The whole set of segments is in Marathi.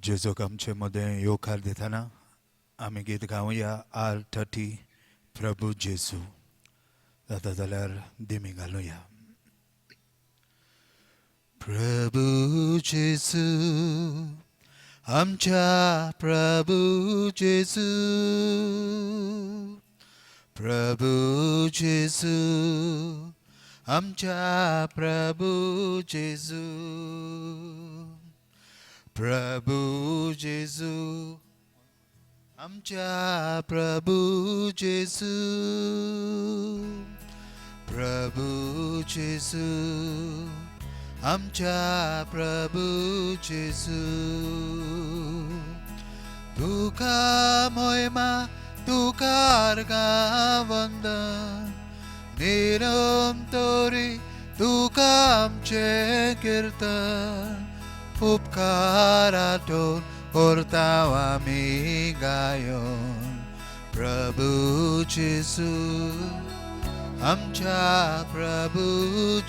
जेजूक आमचे मदें येवकार दितना आमी गीत गावया R30 प्रभू जेजू जाता जाल्यार दिमी घालुया. प्रभू जेजू आमच्या प्रभू जेजू प्रभू जेजू आमच्या प्रभू जेजू प्रभू जेजू आमच्या प्रभू जेजू प्रभू जेजू आमच्या प्रभू जेजू तुका महिमा तुका वंदन निरंतरी तुका आमचे कीर्तन उपकारातून करताव आमी गायन प्रभू जेजू आमच्या प्रभू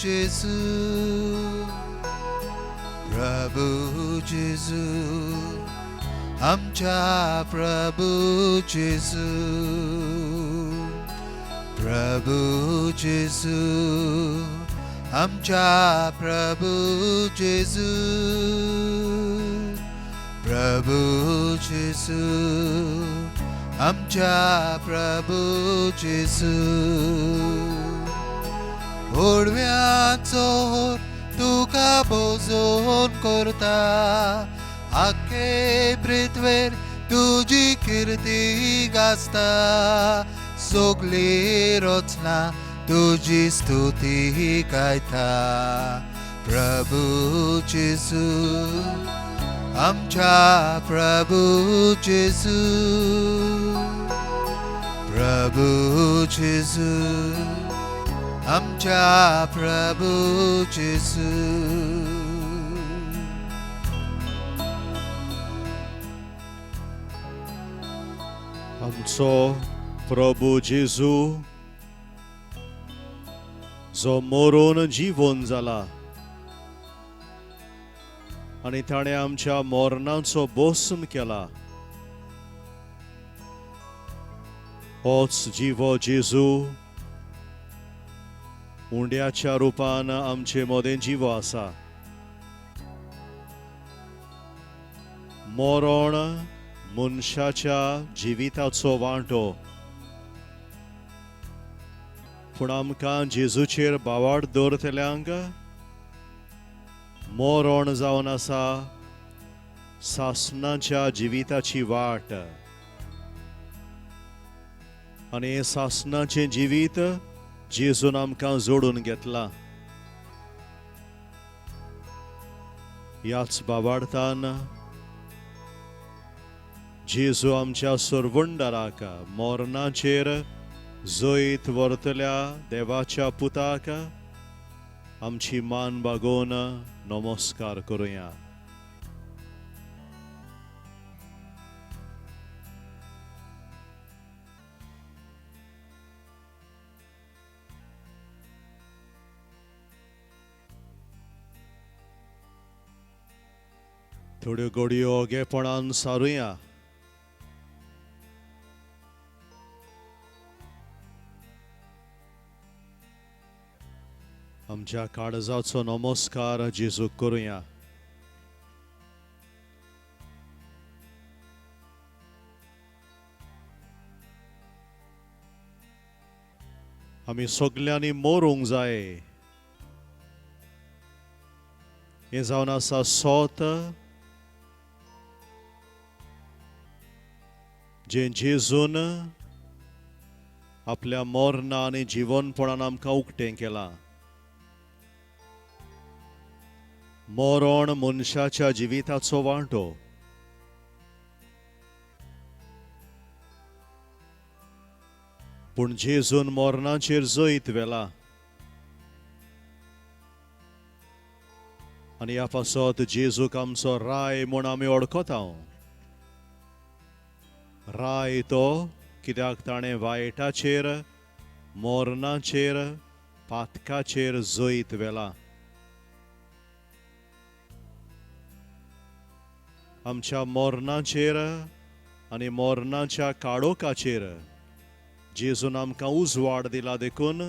जेजू प्रभू जेजू आमच्या प्रभू जेजू प्रभू जेजू आमच्या प्रभू जेजू प्रभू जेजू आमच्या प्रभू जेजू ओडव्याचो होर तुका भोजोन करता आख्खे पृथ्वेर तुजी कीर्ती गाजता सगळी रचना तुजी स्तुती गायता प्रभू जेजू आमच्या प्रभू जेजू प्रभू जेजू आमच्या प्रभू जेजू आमचो प्रभू जेजू जो मरून जीवन जाला आणि ताणे आमच्या मरणाचो भस्म केला. होच जिवो जेजू उंड्याच्या रुपान आमचे मदें जिवो आसा. मरण मनशाच्या जिविताचो वांटो पूण आमकां जेजूचेर बावाड दवरतल्यांक मरण जावन आसा सासणाच्या जिविताची वाट आनी हे सासणाचें जिवीत जेजून आमकां जोडून घेतला. ह्याच बावाडतान जेजू आमच्या सर्वंडाराक मरणाचेर जैत व्हरतल्या देवाच्या पुताक आमची मान बागोवन नमस्कार करुया. थोड्यो घडयो ओगेपणान सारुया. आमच्या काळजाचो नमस्कार जेजूक करुया. आमी सगल्यांनी मरूंक जाय. हे जावन आसा सोत जे जेजून आपल्या मरणा आनी जिवनपणान आमकां उक्तें केलां. मरण मनशाच्या जिविताचो वांटो पूण जेजून मरणाचेर जैत व्हेला आनी ह्या पासत जेजूक आमचो राय म्हूण आमी वळखता. राय तो कित्याक ताणें वायटाचेर मरणाचेर पातकाचेर जैत व्हेला आमच्या मोरणाचेर आनी मोरणाच्या काळोखाचेर जेजून आमकां उजवाड दिला देखून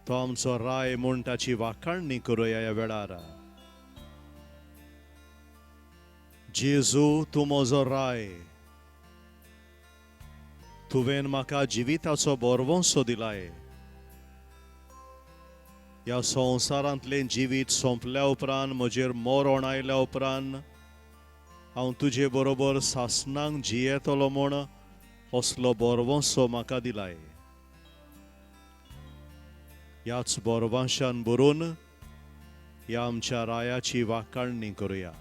तो आमचो राय म्हूण ताची वाखाणणी करुया ह्या वेळार. जेजू तूं म्हजो राय, तुवें म्हाका जिविताचो बोरवंसो दिलाय. ह्या संवसारांतलें जिवीत सोंपल्या उपरांत, म्हजेर मरण आयल्या उपरांत हांव तुजे बरोबर सासणाक जियेतलो म्हूण असलो बोरवंसो म्हाका दिलाय. ह्याच बोरवंशान बरोवन ह्या आमच्या रायाची वाखाणणी करुया.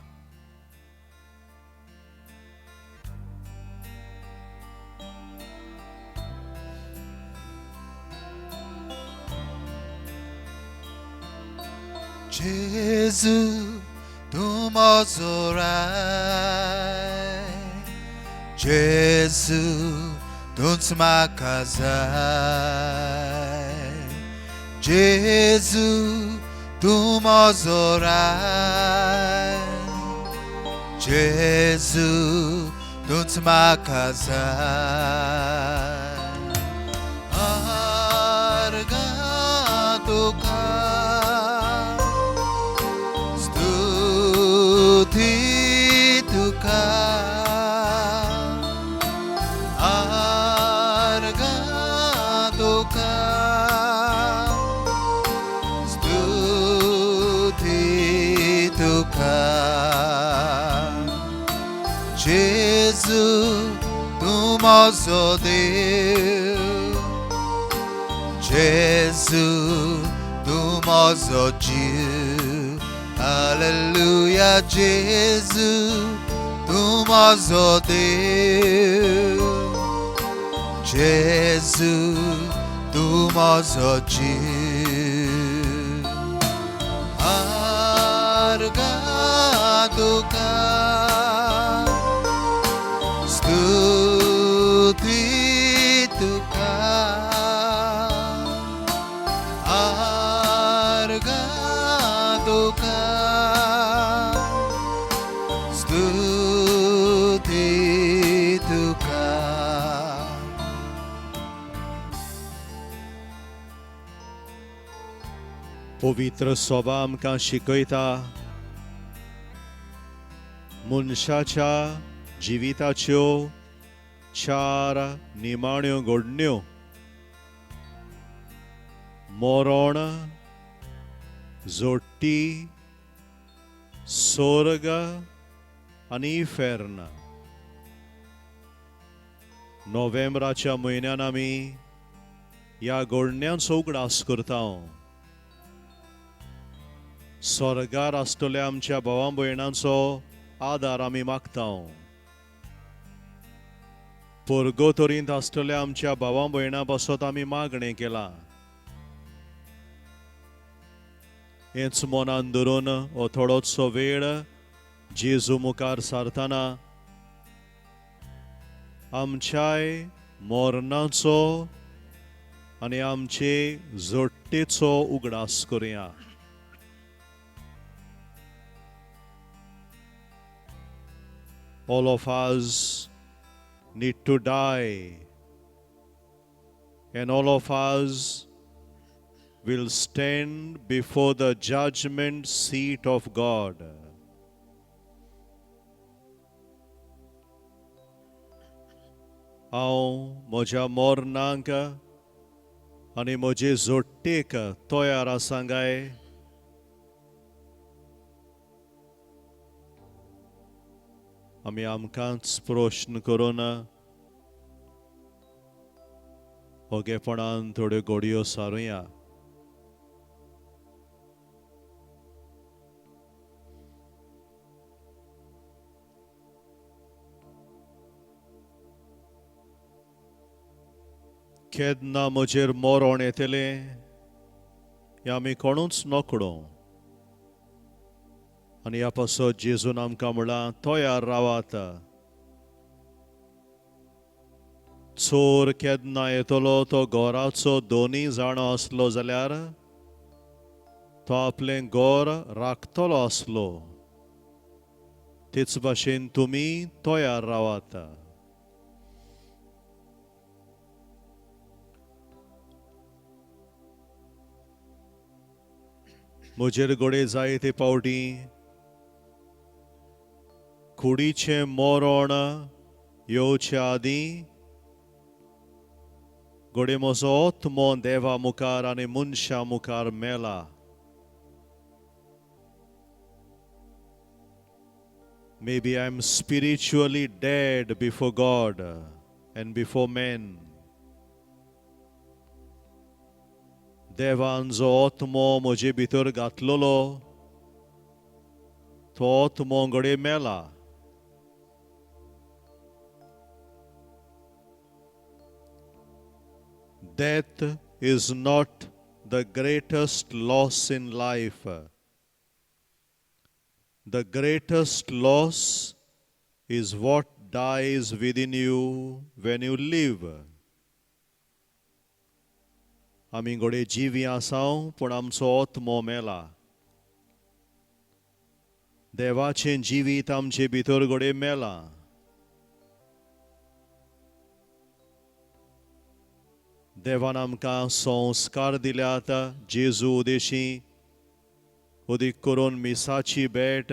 जेजू तूं म्हजो राय, जेजू तूंच म्हाका जाय. जेजू तूं म्हजो राय, जेजू तूंच म्हाका जाय. आर्गा तुका तुका आर्गा तुका स्तुती तुका. जेजू तूं म्हजो देव, जेजू तूं म्हजो जीव. Hallelujah, Jesu, tu m'as Deus. Jesu, tu m'as Deus. Argaduka, stuti tuka. Argaduka. पवित्र सभा आमकां शिकयता मनशाच्या जिविताच्यो 4 निमाण्यो घडण्यो: मरण, जोडटी, स्वर्ग आनी इफेर्न. नोव्हेंबराच्या म्हयन्यान आमी ह्या घडण्यांचो उगडास करता. स्वर्गार आसतल्या आमच्या भावां भयणांचो आदार आमी मागता. पर्गोतोरींत आसतल्या आमच्या भावां भयणां पासत आमी मागणें केलां. हेच मनान धरून हो थोडोसो वेळ जेजू मुखार सारतना आमच्याय मोरणाचो आनी आमचे जोडटेचो उगडास करुया. All of us need to die, and all of us will stand before the judgment seat of God. हांव म्हज्या मोरणांक आनी म्हजे जोडटेक तयार आसां काय? आमी आमकांच प्रश्न करून ओगेपणान थोड्यो घडयो सारुया. केन्ना म्हजेर मरण येतलें हें आमी कोणूच नकळो. आनी ह्या पासत जेजून आमकां म्हळां तयार रावात. चोर केन्ना येतलो तो घोराचो दोनी जाणो आसलो जाल्यार तो आपलें घर राखतलो आसलो. तेच भाशेन तुमी तयार रावात. म्हजेर घोडे जायते पावटी कुडीचें मरण येवचे आदीं घोडे म्हजो आत्मो देवा मुखार आनी मनशा मुखार मेला. Maybe I'm spiritually dead before God and before men. देवान जो आत्मो म्हजे भितर घातलेलो तो आत्मो घडये मेला. Death is not the greatest loss in life. The greatest loss is what dies within you when you live. आमी घोडे जिवी आसाव पूण आमचो आत्मो मेला. देवाचें जिवीत आमचे भितर घोडे मेला. देवान आमकां संस्कार दिल्यात जेजू उदेशी उदीक करून मिसाची भेट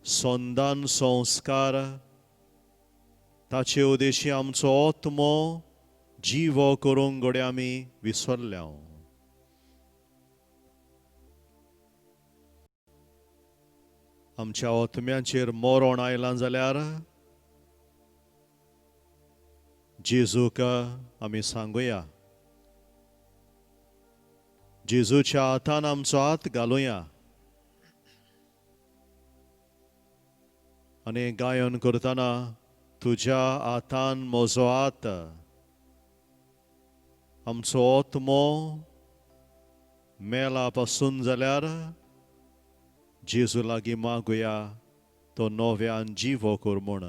संदान संस्कार ताचे उदेशी आमचो आत्मो जिवो करूंक घोडे आमी विसरल्या. आमच्या आत्म्याचेर मरण आयलां जाल्यार जेजूक आमी सांगुया. जेजूच्या हातान आमचो हात घालुया आनी गायन करतना तुज्या हातान म्हजो हात. आमचो आत्मो मेला पासून जाल्यार जेजू लागीं मागुया तो नव्यान जिवो कर म्हूण.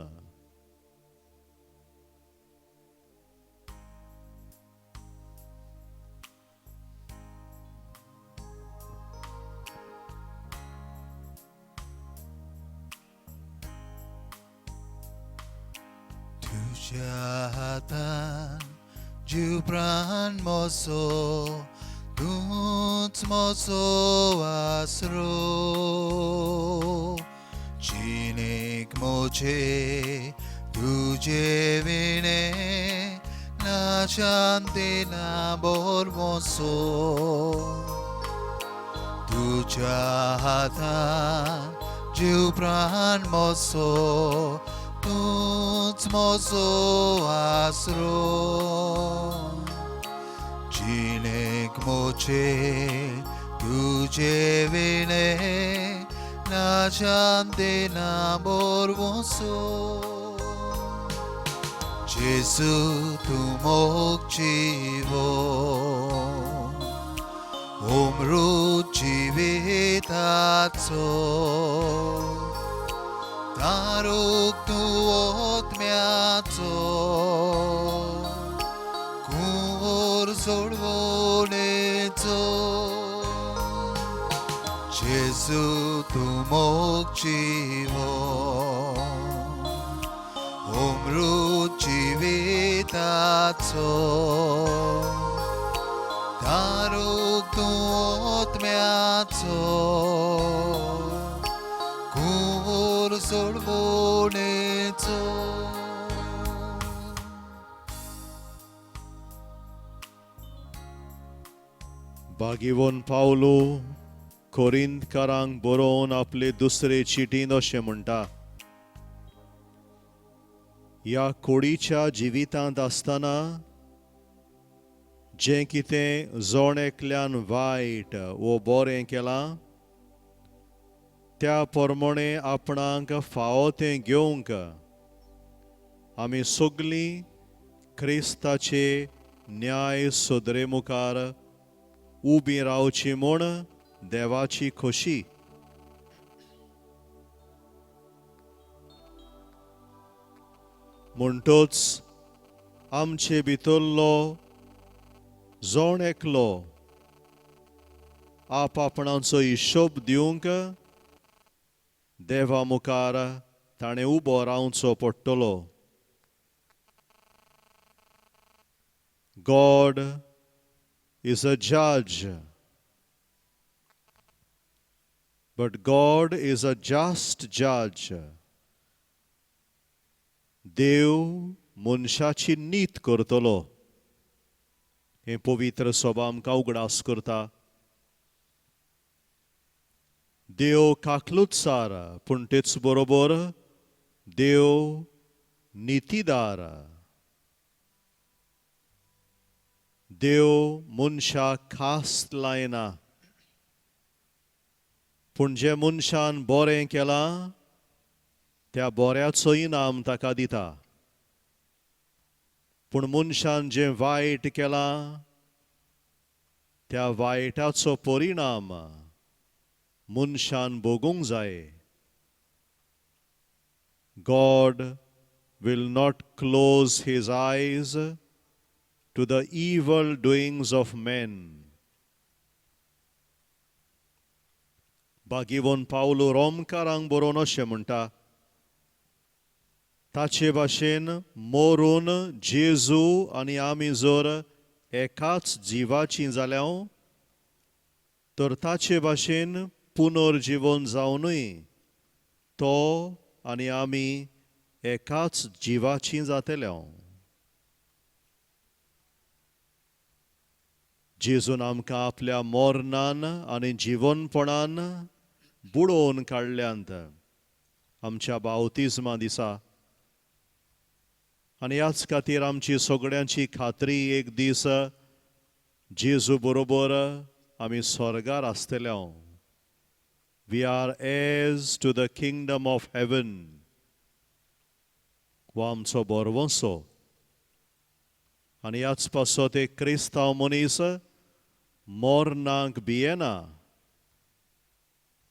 तुझ्या हातान जीव प्राण म्हजो तूंच म्हजो आसरो. जिणेक म्हजे तुजे विणे ना शांती ना बोर म्हजो. तुझ्या हातान जीव प्राण म्हजो तूंच म्हजो आसरो. जिणेक म्हजे तुजे विणे ना शांती ना बोर म्हजो. जेजू तूं मोग जिवो अमृत जिविताचो. दारूक तूं आत्म्याचो कुंवर सोडवणेचो. जेजू तूं मोग जिवो अमृत जिविताचो. दारूक तूं आत्म्याचो कुंवर सोडवणेचो. बागीवन पावलो कोरिंथकारांक बरोवन आपले दुसरे चिटीन अशें म्हणटा. ह्या कोडीच्या जिवितांत आसतना जें कितें जोण एकल्यान वायट वो बरें केलां त्या प्रमाणे आपणाक फावो तें घेवंक आमी सगळीं क्रिस्ताचे न्याय सदरे मुखार उबीं रावची म्हूण देवाची खोशी. म्हणटच आमचे भितरलो जोण एकलो आपणाचो हिशोब दिवंक देवा मुखार ताणें उबो रावचो पडटलो. God is a judge, but God is a just judge. देव मनशाची नीत करतलो. हे पवित्र सभा आमकां उगडास करता. देव काकलुतसार पूण तेच बरोबर देव नितीदार. देव मनशाक खास लायना, पूण जे मनशान बरें केलां त्या बऱ्याचो इनाम ताका दिता. पूण मनशान जें वायट केलां त्या वायटाचो परिणाम मनशान भोगूंक जाय. God will not close his eyes to the evil doings of men. बागीवन पावलो रोमकारांक बरोवन अशें म्हणटा, ताचे भाशेन मोरून जेजू आनी आमी जर एकाच जिवाचीं जाल्यां तर ताचे भाशेन पुनर्जीवन जावनूय तो आनी आमी एकाच जिवाचीं जातल्यो. जेजून आमकां आपल्या मोरणान आनी जिवनपणान बुडोवन काडल्यांत आमच्या बावतिजमा दिसा. आनी ह्याच खातीर आमची सगळ्यांची खात्री एक दीस जेजू बरोबर आमी स्वर्गार आसतल्यो. We are heirs to the kingdom of heaven. हो आमचो बोरवोसो. आनी ह्याच पासत एक क्रिस्तांव मनीस मोरणाक भियेना,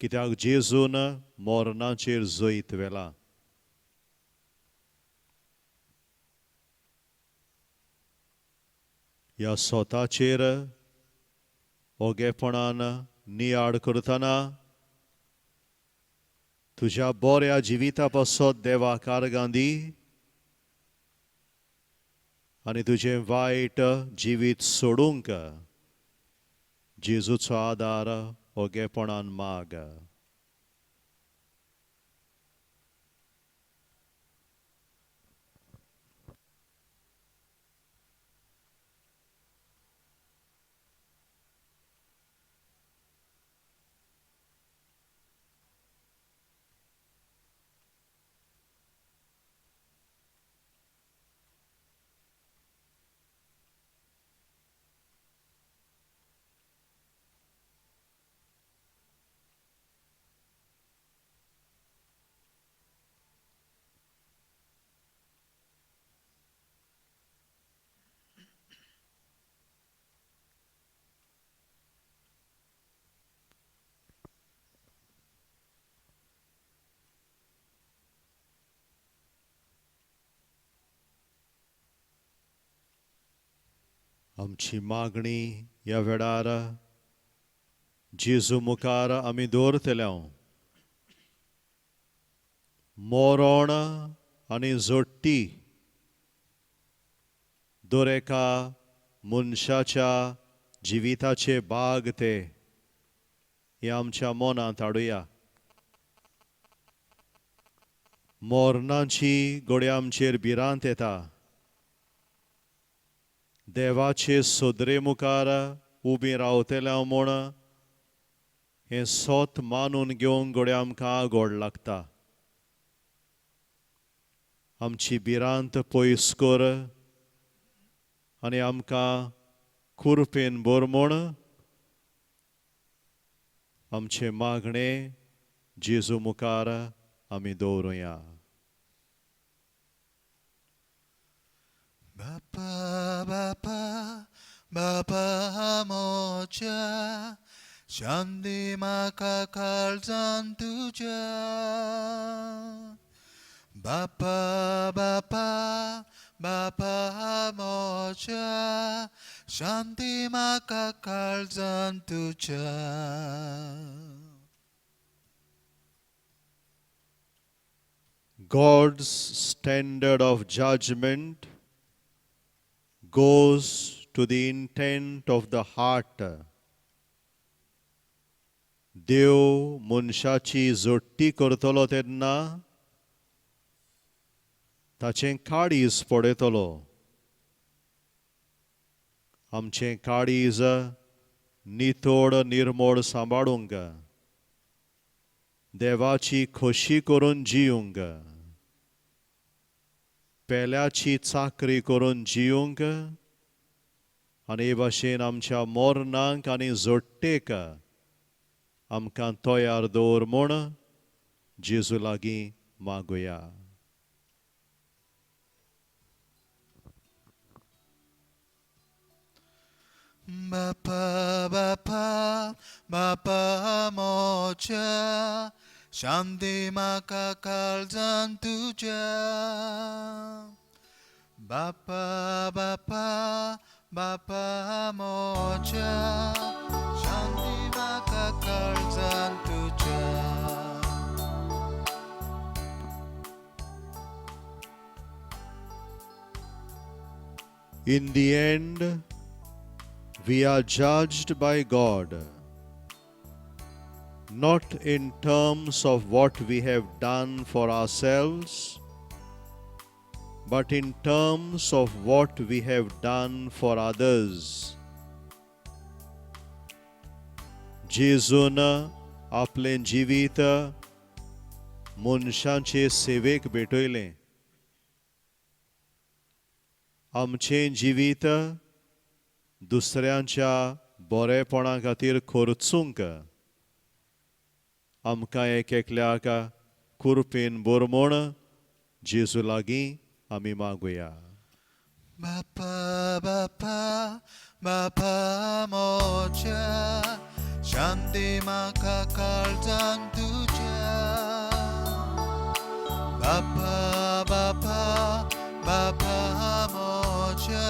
कित्याक जेजून मोरणाचेर जैत व्हेला. ह्या स्वताचेर ओगेपणान नियाड करतना तुज्या बऱ्या जिविता पासत देवाक आर्गां दी आनी तुजें वायट जिवीत सोडूंक जेजूचो आदार ओगेपणान माग. आमची मागणी ह्या वेळार जेजू मुखार आमी दवरतल्यो. मोरोण आनी जोडटी दर एका मनशाच्या जिविताचे भाग ते हे आमच्या मनांत हाडुया. मोरणाची घोडे आमचेर भिरांत येता. देवाचे सोदरे मुखार उबीं रावतल्या म्हूण हें सोत मानून घेवंक घोडे आमकां गोड लागता. आमची भिरांत पयस कर आनी आमकां कुरपेन भर म्हूण आमचे मागणें जेजू मुखार आमी दवरुया. Bapa, Bapa, Bapa moja, Shanti makakal tuja. Bapa, Bapa, Bapa moja, Shanti makakal tuja. God's standard of judgment goes to the intent of the heart. देव मनशाची जोडटी करतलो तेन्ना ताचें काळीज पडयतलो. आमचें काळीज नितोड निर्मोळ सांबाळूंक, देवाची खोशी करून जियूंक, पेल्याची चाकरी करून जियूंक आनी हे भाशेन आमच्या मोरणांक आनी जोडटेक आमकां तयार दवर म्हूण जेजू लागीं मागुया. Bapa, Bapa, Bapa moja, Shanti makakal dan tuja. Bapa, Bapa, Bapa moja, Shanti makakal dan tuja. In the end, we are judged by God, not in terms of what we have done for ourselves, but in terms of what we have done for others. जेजून आपलें जिवीत मनशांचे सेवेक भेटयलें. आमचें जिवीत दुसऱ्यांच्या बरेपणा खातीर खर्चूंक आमकां एक एकल्याक कुरपेन भर म्हूण जेजू लागीं आमी मागुया. Bapa, Bapa, Bapa moja, Shanti makakal dan tuja. Bapa, Bapa, Bapa moja,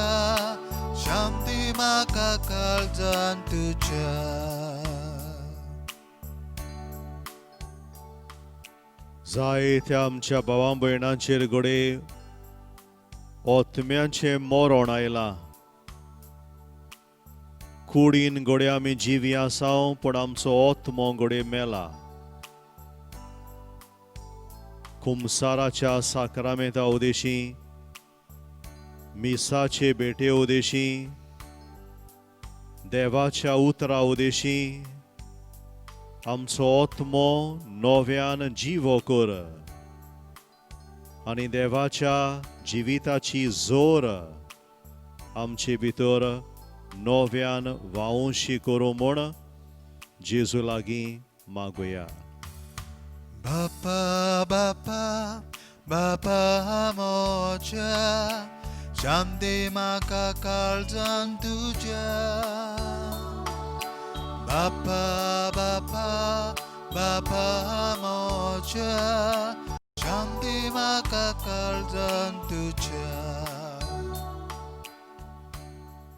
Shanti makakal dan tuja. जायत्या आमच्या भावां भयणांचेर घडे ओतम्यांचें मरण आयलां. कुडीन घडे आमी जिवी आसाव पूण आमचो ओत्मो घडे मेला. कुमसाराच्या साक्रामेंता उदेशी, मिसाचे भेटे उदेशी, देवाच्या उतरा उदेशी आमचो ओत्मो नव्यान जिवो कर आनी देवाच्या जिविताची जोर आमचे भितर नव्यान वावुशी करूं म्हूण जेजू लागीं मागुया. Bapa, Bapa, Bapa moja, Shanti makakal dan tuja. Bapa, Bapa, Bapa moja, Shanti makakal dan tuja.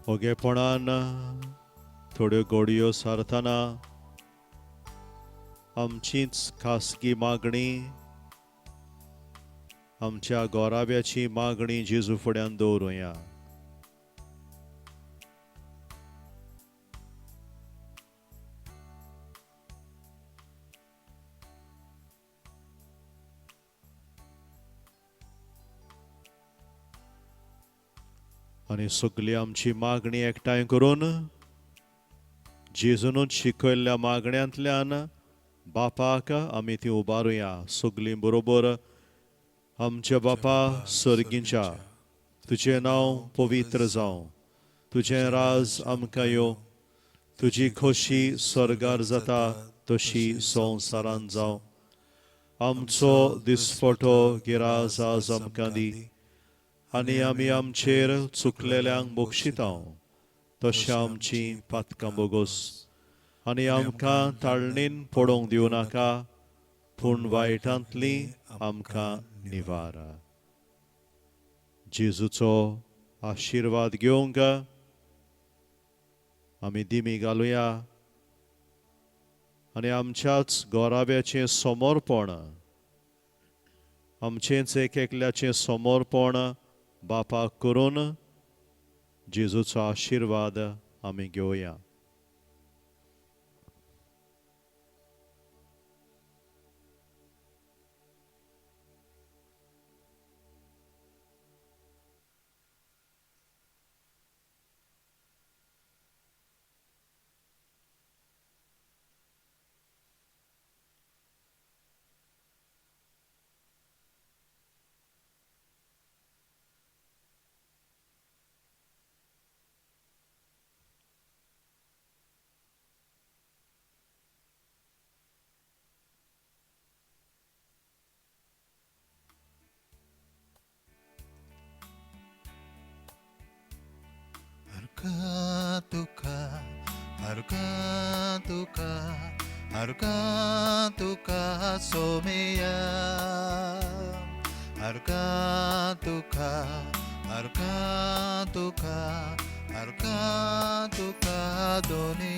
ओगेपणान थोड्यो घडयो सारतना आमचीच खासगी मागणी, आमच्या गोराब्याची मागणी जेजू फुड्यान दवरुया. आनी सगळी आमची मागणी एकठांय करून जेजूनच शिकयल्ल्या मागण्यांतल्यान बापाक आमी ती उबारुया. सगळीं बरोबर. आमच्या बापा सर्गींच्या, तुजें नांव पवित्र जावं, तुजें राज आमकां येवं, तुजी खोशी स्वर्गार जाता तशी संवसारांत जावं. आमचो दिसपटो गिराज आज आमकां दी आनी आमी आमचेर चुकलेल्यांक बक्षितांव तशें आमची पातकां बोगोस आनी आमकां ताळणेन पडोवंक दिवं नाका पूण वायटांतली आमकां निवार. जेजूचो आशिर्वाद घेवंक आमी दिमी घालुया आनी आमच्याच गोराब्याचें समर्पण आमचेंच एक एकल्याचें समर्पण बापाक करून जेजूचो आशिर्वाद आमी घेवया. Harga tuka someya, harga tuka doni.